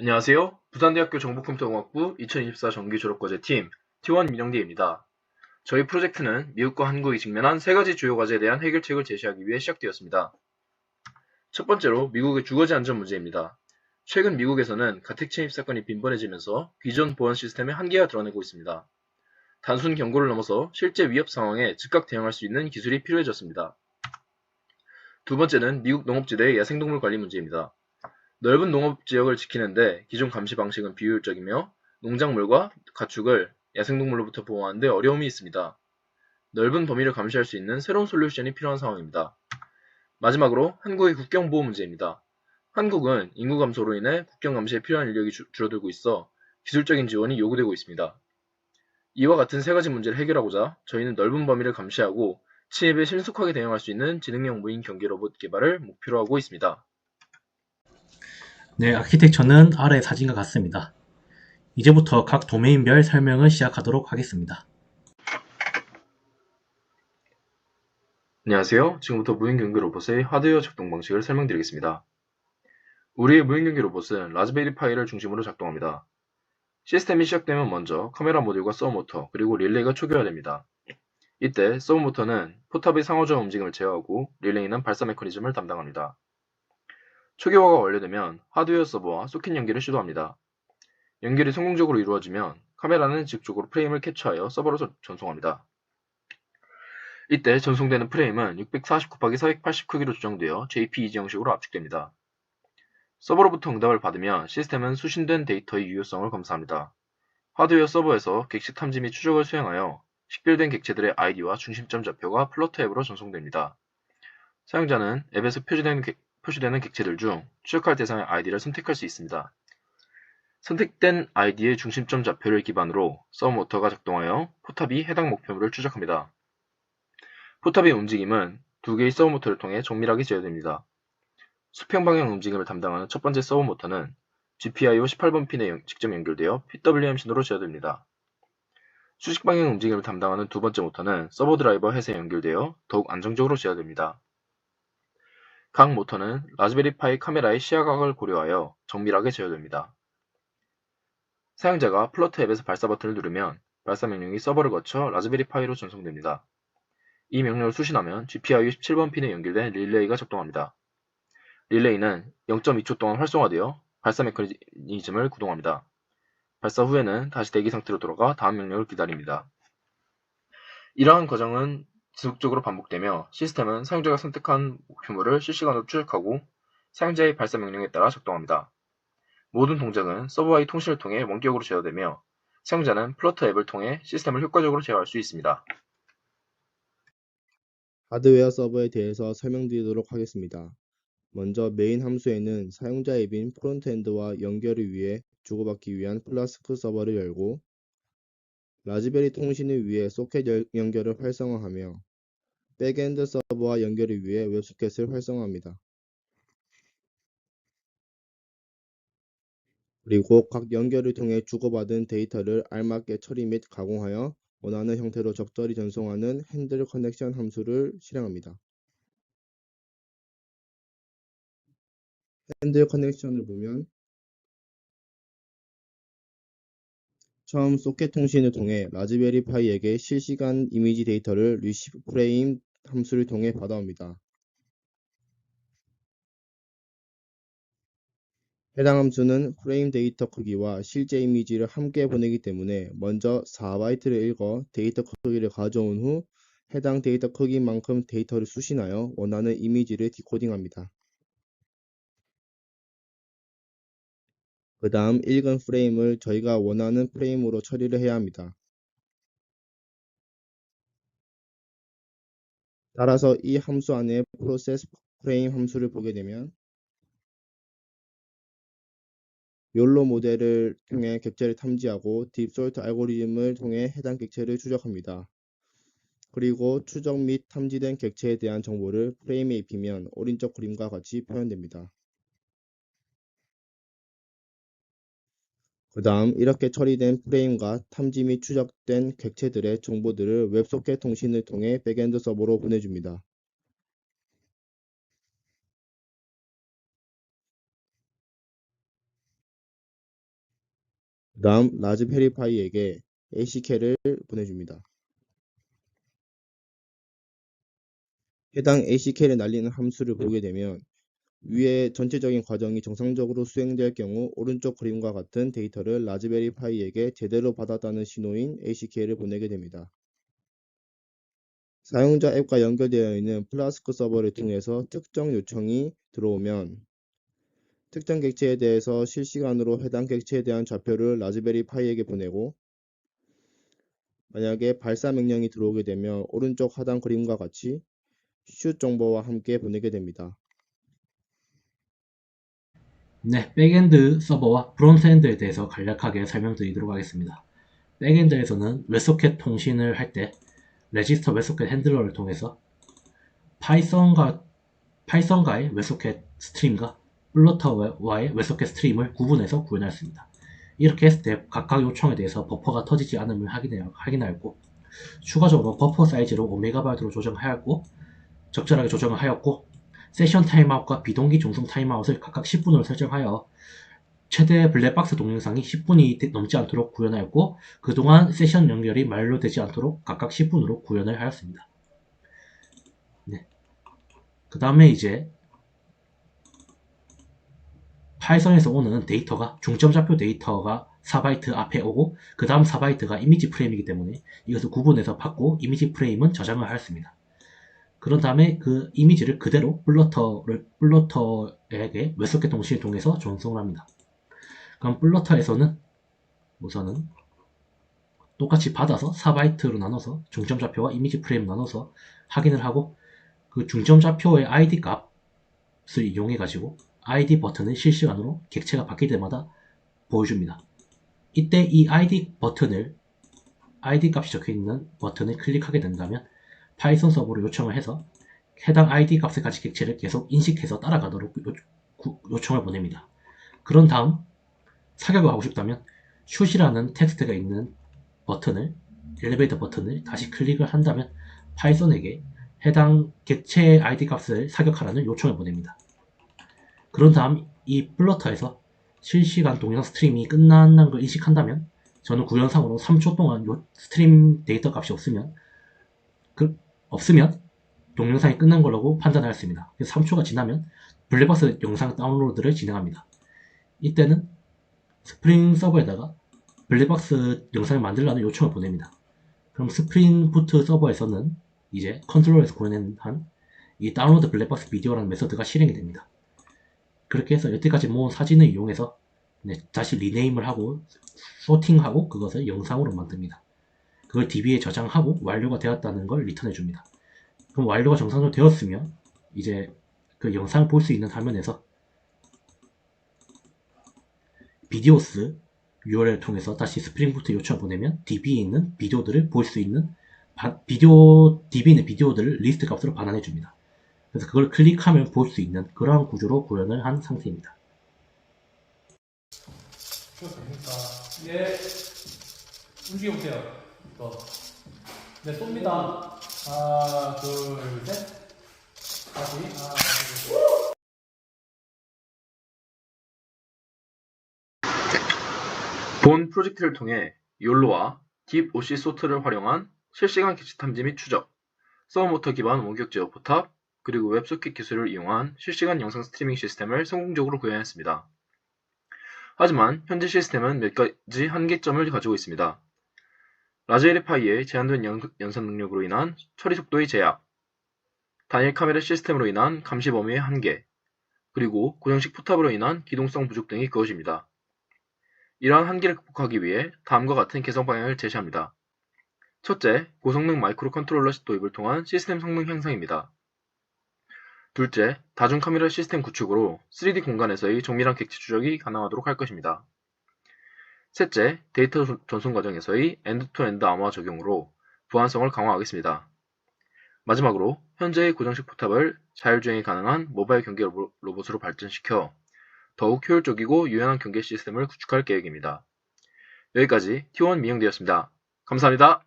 안녕하세요. 부산대학교 정보컴퓨터공학부 2024 정기 졸업과제 팀 T1 민영대입니다. 저희 프로젝트는 미국과 한국이 직면한 세 가지 주요 과제에 대한 해결책을 제시하기 위해 시작되었습니다. 첫 번째로 미국의 주거지 안전 문제입니다. 최근 미국에서는 가택 침입 사건이 빈번해지면서 기존 보안 시스템의 한계가 드러내고 있습니다. 단순 경고를 넘어서 실제 위협 상황에 즉각 대응할 수 있는 기술이 필요해졌습니다. 두 번째는 미국 농업지대의 야생동물 관리 문제입니다. 넓은 농업지역을 지키는데 기존 감시 방식은 비효율적이며 농작물과 가축을 야생동물로부터 보호하는 데 어려움이 있습니다. 넓은 범위를 감시할 수 있는 새로운 솔루션이 필요한 상황입니다. 마지막으로 한국의 국경보호 문제입니다. 한국은 인구 감소로 인해 국경 감시에 필요한 인력이 줄어들고 있어 기술적인 지원이 요구되고 있습니다. 이와 같은 세 가지 문제를 해결하고자 저희는 넓은 범위를 감시하고 침입에 신속하게 대응할 수 있는 지능형 무인 경계 로봇 개발을 목표로 하고 있습니다. 네, 아키텍처는 아래 사진과 같습니다. 이제부터 각 도메인별 설명을 시작하도록 하겠습니다. 안녕하세요. 지금부터 무인경계 로봇의 하드웨어 작동 방식을 설명드리겠습니다. 우리의 무인경계 로봇은 라즈베리 파이를 중심으로 작동합니다. 시스템이 시작되면 먼저 카메라 모듈과 서브모터 그리고 릴레이가 초기화됩니다. 이때 서브모터는 포탑의 상호작용 움직임을 제어하고 릴레이는 발사 메커니즘을 담당합니다. 초기화가 완료되면 하드웨어 서버와 소켓 연결을 시도합니다. 연결이 성공적으로 이루어지면 카메라는 즉적으로 프레임을 캡처하여 서버로 전송합니다. 이때 전송되는 프레임은 640x480 크기로 조정되어 JPEG 형식으로 압축됩니다. 서버로부터 응답을 받으면 시스템은 수신된 데이터의 유효성을 검사합니다. 하드웨어 서버에서 객체 탐지 및 추적을 수행하여 식별된 객체들의 아이디와 중심점 좌표가 플러터 앱으로 전송됩니다. 사용자는 앱에서 표시되는 객체들 중 추적할 대상의 아이디를 선택할 수 있습니다. 선택된 아이디의 중심점 좌표를 기반으로 서브모터가 작동하여 포탑이 해당 목표물을 추적합니다. 포탑의 움직임은 두 개의 서브모터를 통해 정밀하게 제어됩니다. 수평 방향 움직임을 담당하는 첫 번째 서브모터는 GPIO 18번 핀에 직접 연결되어 PWM 신호로 제어됩니다. 수직 방향 움직임을 담당하는 두 번째 모터는 서버 드라이버 햇에 연결되어 더욱 안정적으로 제어됩니다. 각 모터는 라즈베리 파이 카메라의 시야각을 고려하여 정밀하게 제어됩니다. 사용자가 플러트 앱에서 발사 버튼을 누르면 발사 명령이 서버를 거쳐 라즈베리 파이로 전송됩니다. 이 명령을 수신하면 GPIO 17번 핀에 연결된 릴레이가 작동합니다. 릴레이는 0.2초 동안 활성화되어 발사 메커니즘을 구동합니다. 발사 후에는 다시 대기 상태로 돌아가 다음 명령을 기다립니다. 이러한 과정은 지속적으로 반복되며 시스템은 사용자가 선택한 목표물을 실시간으로 추적하고 사용자의 발사 명령에 따라 작동합니다. 모든 동작은 서버와의 통신을 통해 원격으로 제어되며 사용자는 플러터 앱을 통해 시스템을 효과적으로 제어할 수 있습니다. 하드웨어 서버에 대해서 설명드리도록 하겠습니다. 먼저 메인 함수에는 사용자 앱인 프론트엔드와 연결을 위해 주고받기 위한 플라스크 서버를 열고 라즈베리 통신을 위해 소켓 연결을 활성화하며 백엔드 서버와 연결을 위해 웹소켓을 활성화합니다. 그리고 각 연결을 통해 주고받은 데이터를 알맞게 처리 및 가공하여 원하는 형태로 적절히 전송하는 핸들 커넥션 함수를 실행합니다. 핸들 커넥션을 보면 처음 소켓 통신을 통해 라즈베리 파이에게 실시간 이미지 데이터를 receive frame 함수를 통해 받아옵니다. 해당 함수는 프레임 데이터 크기와 실제 이미지를 함께 보내기 때문에 먼저 4바이트를 읽어 데이터 크기를 가져온 후 해당 데이터 크기만큼 데이터를 수신하여 원하는 이미지를 디코딩합니다. 그 다음 읽은 프레임을 저희가 원하는 프레임으로 처리를 해야 합니다. 따라서 이 함수 안에 process frame 함수를 보게 되면 욜로 모델을 통해 객체를 탐지하고 딥솔트 알고리즘을 통해 해당 객체를 추적합니다. 그리고 추적 및 탐지된 객체에 대한 정보를 프레임에 입히면 오른쪽 그림과 같이 표현됩니다. 그 다음 이렇게 처리된 프레임과 탐지 및 추적된 객체들의 정보들을 웹소켓 통신을 통해 백엔드 서버로 보내줍니다. 그 다음 라즈베리 파이에게 ACK를 보내줍니다. 해당 ACK를 날리는 함수를 보게 되면 위에 전체적인 과정이 정상적으로 수행될 경우 오른쪽 그림과 같은 데이터를 라즈베리 파이에게 제대로 받았다는 신호인 ACK를 보내게 됩니다. 사용자 앱과 연결되어 있는 플라스크 서버를 통해서 특정 요청이 들어오면 특정 객체에 대해서 실시간으로 해당 객체에 대한 좌표를 라즈베리 파이에게 보내고, 만약에 발사 명령이 들어오게 되면 오른쪽 하단 그림과 같이 슛 정보와 함께 보내게 됩니다. 네, 백엔드 서버와 프론트엔드에 대해서 간략하게 설명드리도록 하겠습니다. 백엔드에서는 웹소켓 통신을 할 때 레지스터 웹소켓 핸들러를 통해서 파이썬과의 웹소켓 스트림과 플러터와의 웹소켓 스트림을 구분해서 구현하였습니다. 이렇게 했을 때 각각 요청에 대해서 버퍼가 터지지 않음을 확인하였고, 추가적으로 버퍼 사이즈를 5MB로 조정하였고, 적절하게 조정을 하였고, 세션 타임아웃과 비동기 중승 타임아웃을 각각 10분으로 설정하여 최대 블랙박스 동영상이 10분이 넘지 않도록 구현하였고, 그동안 세션 연결이 만료되지 않도록 각각 10분으로 구현을 하였습니다. 네. 그 다음에 이제 파이썬에서 오는 데이터가 중점좌표 데이터가 4바이트 앞에 오고, 그 다음 4바이트가 이미지 프레임이기 때문에 이것을 구분해서 받고 이미지 프레임은 저장을 하였습니다. 그런 다음에 그 이미지를 그대로 플러터에게 웹소켓 통신을 통해서 전송을 합니다. 그럼 플러터에서는 우선은 똑같이 받아서 4바이트로 나눠서 중점좌표와 이미지 프레임 나눠서 확인을 하고, 그 중점좌표의 ID 값을 이용해 가지고 ID 버튼을 실시간으로 객체가 바뀔 때마다 보여줍니다. 이때 이 ID 값이 적혀있는 버튼을 클릭하게 된다면 파이썬 서버로 요청을 해서 해당 ID 값을 가진 객체를 계속 인식해서 따라가도록 요청을 보냅니다. 그런 다음 사격을 하고 싶다면 슛이라는 텍스트가 있는 엘리베이터 버튼을 다시 클릭을 한다면 파이썬에게 해당 객체의 ID 값을 사격하라는 요청을 보냅니다. 그런 다음 이 플러터에서 실시간 동영상 스트림이 끝난다는 걸 인식한다면, 저는 구현상으로 3초 동안 스트림 데이터 값이 없으면 동영상이 끝난 거라고 판단하였습니다. 그래서 3초가 지나면 블랙박스 영상 다운로드를 진행합니다. 이때는 스프링 서버에다가 블랙박스 영상을 만들라는 요청을 보냅니다. 그럼 스프링 부트 서버에서는 이제 컨트롤러에서 구현한 이 다운로드 블랙박스 비디오라는 메서드가 실행이 됩니다. 그렇게 해서 여태까지 모은 사진을 이용해서 다시 리네임을 하고 소팅하고 그것을 영상으로 만듭니다. 그걸 DB에 저장하고 완료가 되었다는 걸 리턴해 줍니다. 그럼 완료가 정상적으로 되었으면 이제 그 영상을 볼 수 있는 화면에서 비디오스 URL을 통해서 다시 스프링부트 요청을 보내면 DB에 있는 비디오들을 볼 수 있는 DB에 있는 비디오들을 리스트 값으로 반환해 줍니다. 그래서 그걸 클릭하면 볼 수 있는 그러한 구조로 구현을 한 상태입니다. 됩니까? 예. 움직여보세요. 네, 쏩니다. 하나, 둘, 셋. 다시. 하나, 둘, 셋. 본 프로젝트를 통해 욜로와 딥OC 소트를 활용한 실시간 객체 탐지 및 추적, 서브모터 기반 원격 제어 포탑, 그리고 웹소켓 기술을 이용한 실시간 영상 스트리밍 시스템을 성공적으로 구현했습니다. 하지만 현재 시스템은 몇 가지 한계점을 가지고 있습니다. 라즈베리 파이의 제한된 연산 능력으로 인한 처리 속도의 제약, 단일 카메라 시스템으로 인한 감시 범위의 한계, 그리고 고정식 포탑으로 인한 기동성 부족 등이 그것입니다. 이러한 한계를 극복하기 위해 다음과 같은 개선 방향을 제시합니다. 첫째, 고성능 마이크로 컨트롤러 도입을 통한 시스템 성능 향상입니다. 둘째, 다중 카메라 시스템 구축으로 3D 공간에서의 정밀한 객체 추적이 가능하도록 할 것입니다. 셋째, 데이터 전송 과정에서의 엔드-투-엔드 암호화 적용으로 보안성을 강화하겠습니다. 마지막으로 현재의 고정식 포탑을 자율주행이 가능한 모바일 경계 로봇으로 발전시켜 더욱 효율적이고 유연한 경계 시스템을 구축할 계획입니다. 여기까지 T1 민영대였습니다. 감사합니다.